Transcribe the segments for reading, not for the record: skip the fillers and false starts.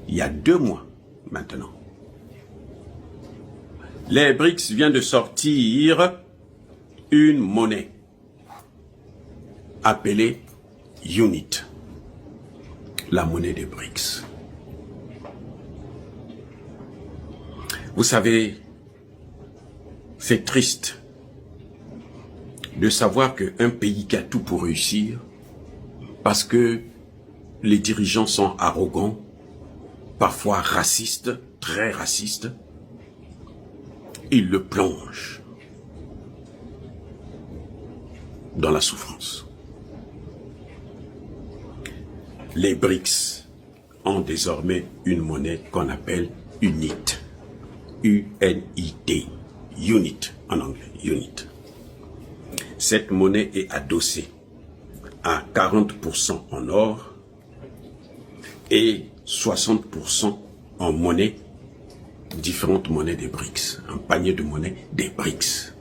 il y a 2 mois maintenant. Les BRICS viennent de sortir une monnaie appelée UNIT, la monnaie des BRICS. Vous savez, c'est triste de savoir qu'un pays qui a tout pour réussir, parce que les dirigeants sont arrogants, parfois racistes, très racistes, ils le plongent dans la souffrance. Les BRICS ont désormais une monnaie qu'on appelle UNIT. U-N-I-T. UNIT en anglais. UNIT. Cette monnaie est adossée à 40% en or et 60% en monnaie, différentes monnaies des BRICS, un panier de monnaie des BRICS.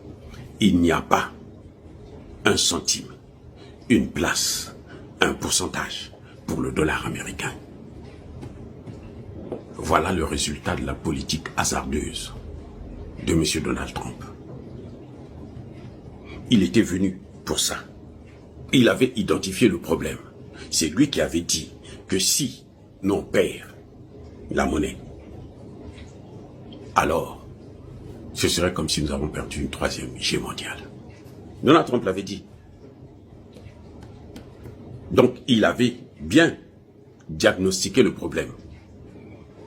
Il n'y a pas un centime, une place, un pourcentage pour le dollar américain. Voilà le résultat de la politique hasardeuse de M. Donald Trump. Il était venu pour ça. Il avait identifié le problème. C'est lui qui avait dit que si on perd la monnaie, alors ce serait comme si nous avons perdu une 3e guerre mondiale. Donald Trump l'avait dit. Donc il avait bien diagnostiqué le problème.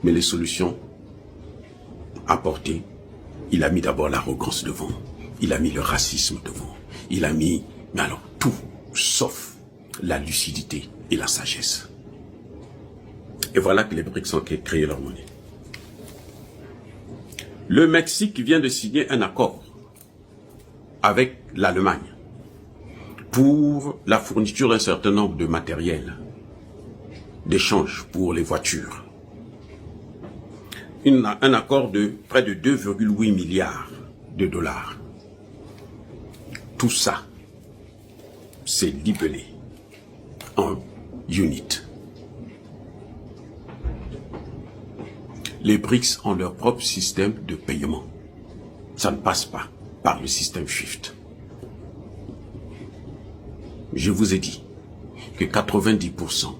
Mais les solutions apportées, il a mis d'abord l'arrogance devant, il a mis le racisme devant, il a mis, mais alors tout, sauf la lucidité et la sagesse. Et voilà que les BRICS ont créé leur monnaie. Le Mexique vient de signer un accord avec l'Allemagne pour la fourniture d'un certain nombre de matériel d'échange pour les voitures. Un accord de près de 2,8 milliards de dollars. Tout ça, c'est libellé en UNIT. Les BRICS ont leur propre système de paiement. Ça ne passe pas par le système SWIFT. Je vous ai dit que 90%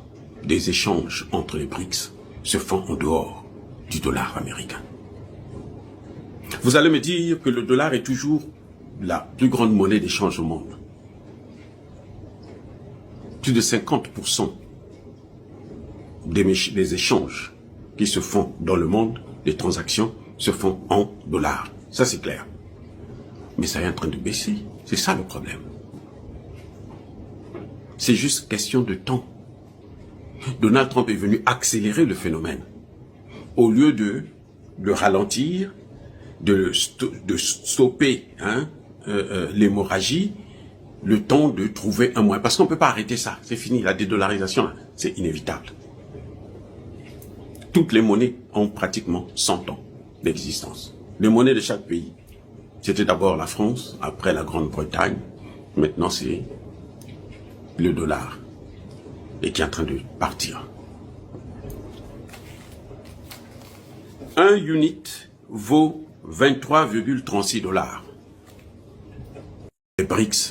des échanges entre les BRICS se font en dehors du dollar américain. Vous allez me dire que le dollar est toujours la plus grande monnaie d'échange au monde. Plus de 50% des échanges qui se font dans le monde, les transactions, se font en dollars. Ça, c'est clair. Mais ça est en train de baisser. C'est ça le problème. C'est juste question de temps. Donald Trump est venu accélérer le phénomène. Au lieu de le ralentir, de stopper l'hémorragie, le temps de trouver un moyen. Parce qu'on ne peut pas arrêter ça. C'est fini. La dédollarisation, c'est inévitable. Toutes les monnaies ont pratiquement 100 ans d'existence. Les monnaies de chaque pays. C'était d'abord la France, après la Grande-Bretagne. Maintenant, c'est le dollar. Et qui est en train de partir. Un unit vaut 23,36 $. Les BRICS